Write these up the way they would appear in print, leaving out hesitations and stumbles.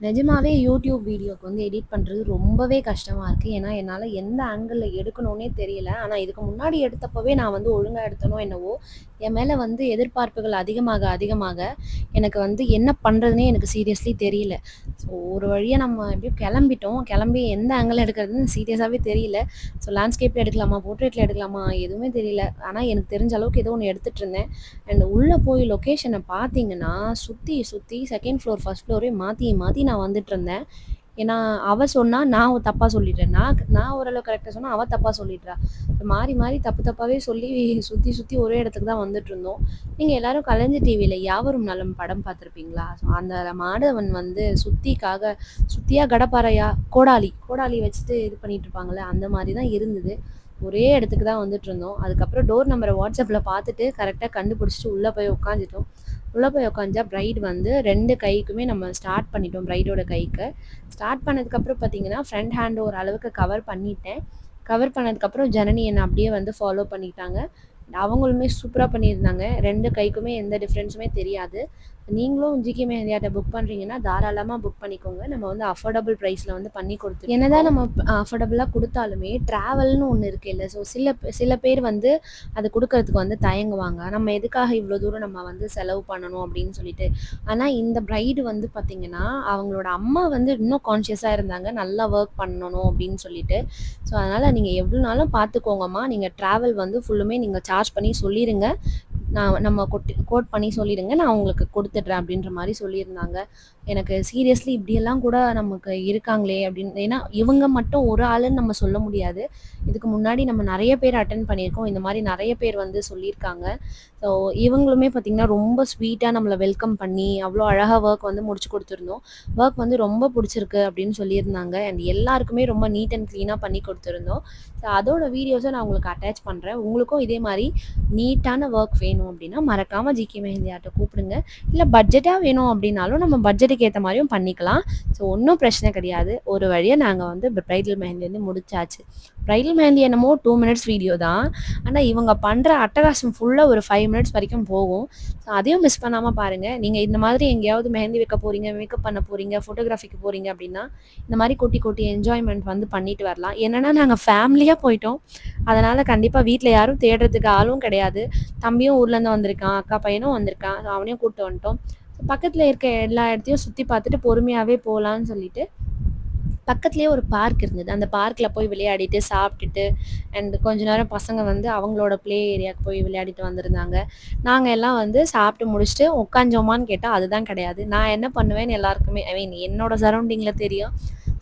நிஜமாவே யூடியூப் வீடியோக்கு வந்து எடிட் பண்ணுறது ரொம்பவே கஷ்டமாக இருக்குது. ஏன்னா என்னால் எந்த ஆங்கிளில் எடுக்கணும்னே தெரியல. ஆனால் இதுக்கு முன்னாடி எடுத்தப்பவே நான் வந்து ஒழுங்காக எடுத்தனோ என்னவோ, என் மேலே வந்து எதிர்பார்ப்புகள் அதிகமாக அதிகமாக எனக்கு வந்து என்ன பண்ணுறதுனே எனக்கு சீரியஸ்லி தெரியல. ஸோ ஒரு வழியாக நம்ம எப்படியும் கிளம்பிட்டோம். கிளம்பி எந்த ஆங்கிள் எடுக்கிறதுன்னு சீரியஸாகவே தெரியல. ஸோ லேண்ட்ஸ்கேப்பில் எடுக்கலாமா, போர்ட்ரேட்டில் எடுக்கலாமா எதுவுமே தெரியல. ஆனால் எனக்கு தெரிஞ்ச அளவுக்கு ஏதோ ஒன்று எடுத்துகிட்டு இருந்தேன். அண்ட் உள்ளே போய் லொக்கேஷனை பார்த்தீங்கன்னா, சுற்றி சுற்றி செகண்ட் ஃப்ளோர் ஃபர்ஸ்ட் ஃப்ளோரே மாற்றி மாற்றி நான் வந்துட்டுருந்தேன். ஏன்னா அவள் சொன்னா, நான் தப்பாக சொல்லிட்டேன். நான் ஓரளவு கரெக்டாக சொன்னா, அவள் தப்பாக சொல்லிடுறா. மாறி மாறி தப்பு தப்பாகவே சொல்லி சுற்றி சுற்றி ஒரே இடத்துக்கு தான் வந்துட்டுருந்தோம். நீங்கள் எல்லாரும் கலைஞர் டிவியில் யாவரும் நலம் படம் பார்த்துருப்பீங்களா? ஸோ அந்த மாடவன் வந்து சுத்தியா கடப்பாறையா கோடாலி கோடாலி வச்சுட்டு இது பண்ணிட்டு இருப்பாங்கல்ல, அந்த மாதிரி தான் இருந்தது. ஒரே இடத்துக்கு தான் வந்துட்டுருந்தோம். அதுக்கப்புறம் டோர் நம்பரை வாட்ஸ்அப்பில் பார்த்துட்டு கரெக்டாக கண்டுபிடிச்சிட்டு உள்ளே போய் உட்காந்துட்டோம். உள்ளே போய் உட்காந்தா பிரைட் வந்து 2 கைக்குமே நம்ம ஸ்டார்ட் பண்ணிட்டோம். பிரைடோட கைக்கு ஸ்டார்ட் பண்ணதுக்கப்புறம் பார்த்தீங்கன்னா, ஃப்ரண்ட் ஹேண்ட் ஓரளவுக்கு கவர் பண்ணிட்டேன். கவர் பண்ணதுக்கப்புறம் ஜனனி என்னை அப்படியே வந்து ஃபாலோ பண்ணிட்டாங்க. அவங்களுமே சூப்பராக பண்ணியிருந்தாங்க. 2 கைக்குமே எந்த டிஃப்ரென்ஸுமே தெரியாது. நீங்களும் ஜிகே மெஹந்தியாட்ட புக் பண்ணுறீங்கன்னா தாராளமாக புக் பண்ணிக்கோங்க. நம்ம வந்து அஃபோர்டபுள் ப்ரைஸில் வந்து பண்ணி கொடுத்துருக்கோம். என்னதான் நம்ம அஃபோர்டபுளாக கொடுத்தாலுமே ட்ராவல்னு ஒன்று இருக்குல்ல. ஸோ சில பேர் வந்து அது கொடுக்கறதுக்கு வந்து தயங்குவாங்க. நம்ம எதுக்காக இவ்வளோ தூரம் நம்ம வந்து செலவு பண்ணணும் அப்படின்னு சொல்லிட்டு. ஆனால் இந்த பிரைடு வந்து பார்த்திங்கன்னா, அவங்களோட அம்மா வந்து இன்னும் கான்ஷியஸாக இருந்தாங்க. நல்லா ஒர்க் பண்ணணும் அப்படின்னு சொல்லிட்டு. ஸோ அதனால் நீங்கள் எவ்வளோனாலும் பார்த்துக்கோங்கம்மா. நீங்கள் ட்ராவல் வந்து ஃபுல்லுமே நீங்கள் சார்ஜ் பண்ணி சொல்லிடுங்க. நம்ம கோட் பண்ணி சொல்லிடுங்க. நான் உங்களுக்கு கொடுத்துட்றேன் அப்படின்ற மாதிரி சொல்லியிருந்தாங்க. எனக்கு சீரியஸ்லி இப்படியெல்லாம் கூட நமக்கு இருக்காங்களே அப்படின்னு. ஏன்னா இவங்க மட்டும் ஒரு ஆளுன்னு நம்ம சொல்ல முடியாது. இதுக்கு முன்னாடி நம்ம நிறைய பேர் அட்டென்ட் பண்ணியிருக்கோம். இந்த மாதிரி நிறைய பேர் வந்து சொல்லியிருக்காங்க. ஸோ இவங்களுமே பார்த்திங்கன்னா ரொம்ப ஸ்வீட்டாக நம்மளை வெல்கம் பண்ணி அவ்வளோ அழகாக ஒர்க் வந்து முடிச்சு கொடுத்துருந்தோம். ஒர்க் வந்து ரொம்ப பிடிச்சிருக்கு அப்படின்னு சொல்லியிருந்தாங்க. அண்ட் எல்லாருக்குமே ரொம்ப நீட் அண்ட் க்ளீனாக பண்ணி கொடுத்துருந்தோம். ஸோ அதோட வீடியோஸை நான் உங்களுக்கு அட்டாச் பண்ணுறேன். உங்களுக்கும் இதே மாதிரி நீட்டான ஒர்க் வேணும் அப்படின்னா மறக்காமல் ஜிகே மெஹந்தி ஆர்ட்டை கூப்பிடுங்க. இல்லை பட்ஜெட்டாக வேணும் அப்படின்னாலும் நம்ம பட்ஜெட்டுக்கு ஏற்ற மாதிரியும் பண்ணிக்கலாம். ஸோ ஒன்றும் பிரச்சனை கிடையாது. ஒரு வழியாக நாங்கள் வந்து பிரைடல் மெஹந்தி வந்து முடிச்சாச்சு. பிரைடல் மெஹந்தி என்னமோ 2 மினிட்ஸ் வீடியோ தான். ஆனால் இவங்க பண்ணுற அட்டகாசம் ஃபுல்லாக ஒரு 5 மினிட்ஸ் வரைக்கும் போகும். ஸோ அதையும் மிஸ் பண்ணாமல் பாருங்கள். நீங்கள் இந்த மாதிரி எங்கேயாவது மெஹந்தி வைக்க போகிறீங்க, மேக்கப் பண்ண போகிறீங்க, ஃபோட்டோகிராஃபிக்கு போகிறீங்க அப்படின்னா இந்த மாதிரி குட்டி குட்டி என்ஜாய்மெண்ட் வந்து பண்ணிட்டு வரலாம். என்னென்னா நாங்கள் ஃபேமிலியாக போயிட்டோம். அதனால் கண்டிப்பாக வீட்டில் யாரும் தேடுறதுக்கு ஆளும் கிடையாது. தம்பியும் ஊர்லேருந்து வந்திருக்கான், அக்கா பையனும் வந்திருக்கான். அவனையும் கூப்பிட்டு வந்துட்டோம். பக்கத்தில் இருக்க எல்லா இடத்தையும் சுற்றி பார்த்துட்டு பொறுமையாகவே போகலான்னு சொல்லிட்டு பக்கத்துலேயே ஒரு பார்க் இருந்தது. அந்த பார்க்கில் போய் விளையாடிட்டு சாப்பிட்டுட்டு அண்ட் கொஞ்ச நேரம் பசங்க வந்து அவங்களோட ப்ளே ஏரியாவுக்கு போய் விளையாடிட்டு வந்திருந்தாங்க. நாங்கள் எல்லாம் வந்து சாப்பிட்டு முடிச்சுட்டு உட்காந்தோமான்னு கேட்டால் அதுதான் கிடையாது. நான் என்ன பண்ணுவேன்னு எல்லாருக்குமே என்னோட சரௌண்டிங்கில் தெரியும்.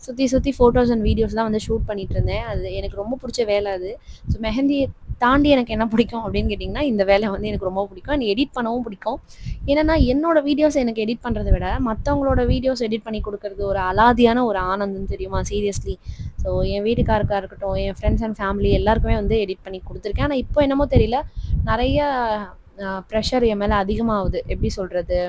சுற்றி சுற்றி ஃபோட்டோஸ் அண்ட் வீடியோஸ் தான் வந்து ஷூட் பண்ணிட்டு இருந்தேன். அது எனக்கு ரொம்ப பிடிச்ச வேலை அது. ஸோ மெஹந்தியை தாண்டி எனக்கு என்ன பிடிக்கும் அப்படின்னு கேட்டிங்கன்னா, இந்த வேலை வந்து எனக்கு ரொம்ப பிடிக்கும். அண்ட் எடிட் பண்ணவும் பிடிக்கும். ஏன்னா என்னோட வீடியோஸ் எனக்கு எடிட் பண்ணுறத விட மற்றவங்களோட வீடியோஸ் எடிட் பண்ணி கொடுக்குறது ஒரு அலாதியான ஒரு ஆனந்தம் தெரியுமா, சீரியஸ்லி. ஸோ என் வீட்டுக்காருக்கா இருக்கட்டும், என் ஃப்ரெண்ட்ஸ் அண்ட் ஃபேமிலி எல்லாருக்குமே வந்து எடிட் பண்ணி கொடுத்துருக்கேன். ஆனால் இப்போ என்னமோ தெரியல, நிறைய ப்ரெஷர் என் மேலே அதிகமாகுது. எப்படி சொல்கிறது,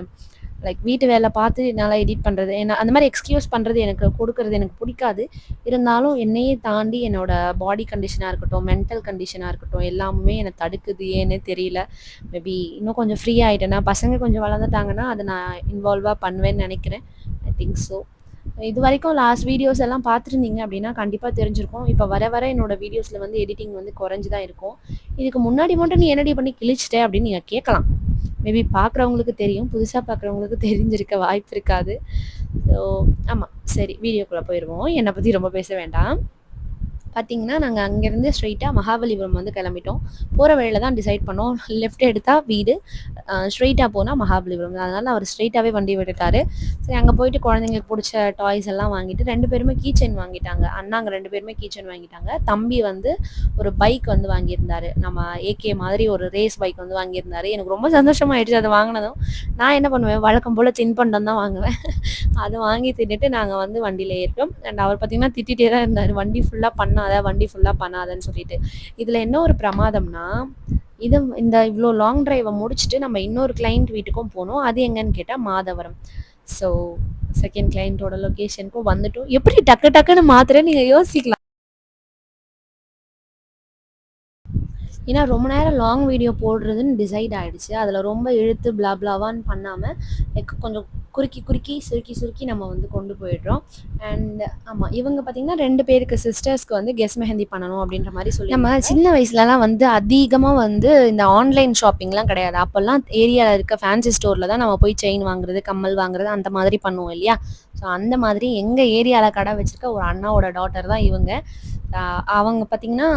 லைக் வீட்டு வேலை பார்த்து என்னால் எடிட் பண்ணுறது, என்ன அந்த மாதிரி எக்ஸ்கியூஸ் பண்ணுறது எனக்கு கொடுக்கறது எனக்கு பிடிக்காது. இருந்தாலும் என்னையே தாண்டி என்னோடய பாடி கண்டிஷனாக இருக்கட்டும், மென்டல் கண்டிஷனாக இருக்கட்டும், எல்லாமே என்னை தடுக்குது. ஏன்னே தெரியல. மேபி இன்னும் கொஞ்சம் ஃப்ரீ ஆகிட்டேன்னா, பசங்க கொஞ்சம் வளர்ந்துட்டாங்கன்னா அதை நான் இன்வால்வாக பண்ணுவேன்னு நினைக்கிறேன். I think so. இது வரைக்கும் லாஸ்ட் வீடியோஸ் எல்லாம் பார்த்துருந்தீங்க அப்படின்னா கண்டிப்பாக தெரிஞ்சிருக்கும். இப்போ வர வர என்னோடய வீடியோஸில் வந்து எடிட்டிங் வந்து குறைஞ்சி தான் இருக்கும். இதுக்கு முன்னாடி மட்டும் நீ என்னடி பண்ணி கிழிச்சிட்டே அப்படின்னு நீங்கள் கேட்கலாம். மேபி பார்க்குறவங்களுக்கு தெரியும், புதுசாக பார்க்குறவங்களுக்கு தெரிஞ்சிருக்க வாய்ப்பு இருக்காது. ஸோ ஆமாம், சரி வீடியோக்குள்ளே போயிடுவோம். என்னை பற்றி ரொம்ப பேச வேண்டாம். பார்த்திங்கன்னா நாங்கள் அங்கேருந்து ஸ்ட்ரெயிட்டாக மகாபலிபுரம் வந்து கிளம்பிட்டோம். போகிற வழியில் தான் டிசைட் பண்ணோம். லெஃப்ட் எடுத்தால் வீடு, ஸ்ட்ரெயிட்டாக போனால் மகாபலிபுரம். அதனால் அவர் ஸ்ட்ரெயிட்டாகவே வண்டி விட்டுட்டார். சரி அங்கே போயிட்டு குழந்தைங்களுக்கு பிடிச்ச டாய்ஸ் எல்லாம் வாங்கிட்டு 2 பேருமே கீ செயின் வாங்கிட்டாங்க. அண்ணாங்க 2 பேருமே கீ செயின் வாங்கிட்டாங்க. தம்பி வந்து ஒரு பைக் வந்து வாங்கியிருந்தார். நம்ம ஏகே மாதிரி ஒரு ரேஸ் பைக் வந்து வாங்கியிருந்தார். எனக்கு ரொம்ப சந்தோஷமாயிடுச்சு அதை வாங்கினதும். நான் என்ன பண்ணுவேன், வழக்கம் போல் தின்பண்டம் தான் வாங்குவேன். அதை வாங்கி தின்னுட்டு நாங்கள் வந்து வண்டியில் ஏறிட்டோம். அண்ட் அவர் பார்த்திங்கன்னா திட்டிகிட்டே தான் இருந்தார், வண்டி ஃபுல்லாக பண்ணாதன்னு சொல்லிட்டு. இதில் என்ன ஒரு பிரமாதம்னா, இவ்வளோ லாங் டிரைவை முடிச்சுட்டு நம்ம இன்னொரு கிளைண்ட் வீட்டுக்கும் போனோம். அது எங்கன்னு கேட்டால் மாதவரம். ஸோ செகண்ட் கிளைண்ட்டோட லொக்கேஷனுக்கும் வந்துட்டோம். எப்படி டக்கு டக்குன்னு மாத்துறேன்னு நீங்கள் யோசிக்கலாம். ஏன்னா ரொம்ப நேரம் லாங் வீடியோ போடுறதுன்னு டிசைட் ஆகிடுச்சு. அதில் ரொம்ப இழுத்து பிளாவான்னு பண்ணாமல் லைக் கொஞ்சம் குறுக்கி குறுக்கி சுருக்கி சுருக்கி நம்ம வந்து கொண்டு போயிடுறோம். அண்ட் ஆமாம், இவங்க பார்த்தீங்கன்னா 2 பேருக்கு சிஸ்டர்ஸ்க்கு வந்து கெஸ் மெஹந்தி பண்ணணும் அப்படின்ற மாதிரி சொல்லி நம்ம சின்ன வயசுலலாம் வந்து அதிகமாக வந்து இந்த ஆன்லைன் ஷாப்பிங்லாம் கிடையாது. அப்போல்லாம் ஏரியாவில் இருக்க ஃபேன்சி ஸ்டோரில் தான் நம்ம போய் செயின் வாங்குறது, கம்மல் வாங்குறது அந்த மாதிரி பண்ணுவோம் இல்லையா? ஸோ அந்த மாதிரி எங்கள் ஏரியாவில் கடை வச்சுருக்க ஒரு அண்ணாவோட டாட்டர் தான் இவங்க. அவங்க பார்த்தீங்கன்னா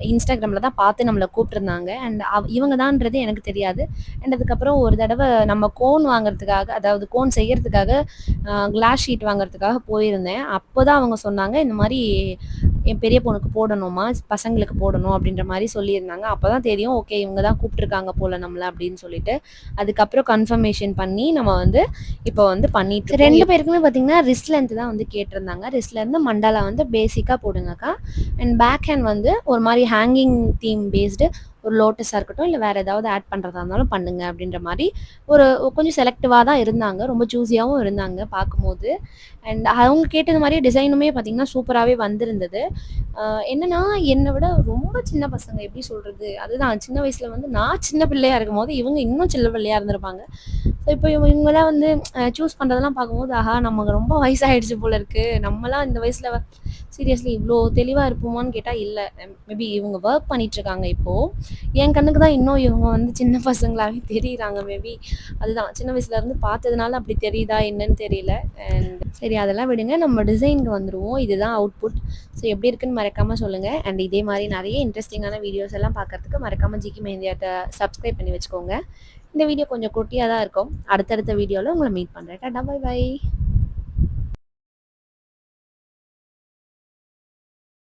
இன்ஸ்டாகிராமில் தான் பார்த்து நம்மளை கூப்பிட்டுருந்தாங்க. அண்ட் இவங்க தான்றது எனக்கு தெரியாது. அண்ட் அதுக்கப்புறம் ஒரு தடவை நம்ம கோன் வாங்குறதுக்காக, அதாவது கோன் செய்யறதுக்காக கிளாஸ் ஷீட் வாங்குறதுக்காக போயிருந்தேன். அப்போ தான் அவங்க சொன்னாங்க, இந்த மாதிரி என் பெரிய பொண்ணுக்கு போடணுமா, பசங்களுக்கு போடணும் அப்படின்ற மாதிரி சொல்லியிருந்தாங்க. அப்போ தான் தெரியும், ஓகே இவங்க தான் கூப்பிட்ருக்காங்க போல் நம்மளை அப்படின்னு சொல்லிட்டு. அதுக்கப்புறம் கன்ஃபர்மேஷன் பண்ணி நம்ம வந்து இப்போ வந்து பண்ணிட்டு 2 பேருக்குமே பார்த்தீங்கன்னா ரிஸ்ட் லென்த் தான் வந்து கேட்டிருந்தாங்க. ரிஸ்ட்லேருந்து மண்டாலா வந்து பேசிக்காக போடுங்கக்கா. அண்ட் பேக் ஹேண்ட் வந்து ஒரு மாதிரி ஹேங்கிங் தீம் பேஸ்டு ஒரு லோட்டஸாக இருக்கட்டும், இல்லை வேறு ஏதாவது ஆட் பண்ணுறதா இருந்தாலும் பண்ணுங்க அப்படின்ற மாதிரி ஒரு கொஞ்சம் செலக்டிவாக தான் இருந்தாங்க. ரொம்ப சூஸியாகவும் இருந்தாங்க பார்க்கும்போது. அண்ட் அவங்க கேட்டது மாதிரி டிசைனுமே பார்த்திங்கன்னா சூப்பராகவே வந்திருந்தது. என்னென்னா என்னை விட ரொம்ப சின்ன பசங்க, எப்படி சொல்கிறது, அதுதான் சின்ன வயசில் வந்து நான் சின்ன பிள்ளையாக இருக்கும்போது இவங்க இன்னும் சின்ன பிள்ளையாக இருந்திருப்பாங்க. ஸோ இப்போ இவங்களாம் வந்து சூஸ் பண்ணுறதெல்லாம் பார்க்கும்போது, ஆஹா நமக்கு ரொம்ப வயசாகிடுச்சு போல இருக்குது, நம்மலாம் இந்த வயசில் சீரியஸ்லி இவ்வளோ தெளிவாக இருப்போமான்னு கேட்டால் இல்லை. மேபி இவங்க ஒர்க் பண்ணிகிட்ருக்காங்க இப்போது. என் கண்ணுக்கு தான் இன்னும் இவங்க வந்து சின்ன பசங்களாகவே தெரியுறாங்க. மேபி அதுதான் சின்ன வயசுலேருந்து பார்த்ததுனால அப்படி தெரியுதா என்னன்னு தெரியல. அண்ட் சரி அதெல்லாம் விடுங்க, நம்ம டிசைனுக்கு வந்துடுவோம். இதுதான் அவுட்புட். ஸோ எப்படி இருக்குன்னு மறக்காமல் சொல்லுங்கள். அண்ட் இதே மாதிரி நிறைய இன்ட்ரெஸ்டிங்கான வீடியோஸ் எல்லாம் பார்க்குறதுக்கு மறக்காமல் ஜிகி மெஹந்தி ஆர்ட்டை சப்ஸ்கிரைப் பண்ணி வச்சுக்கோங்க. இந்த வீடியோ கொஞ்சம் குட்டியாக தான் இருக்கும். அடுத்தடுத்த வீடியோவில் உங்களை மீட் பண்ணுறேன். Tata, bye by.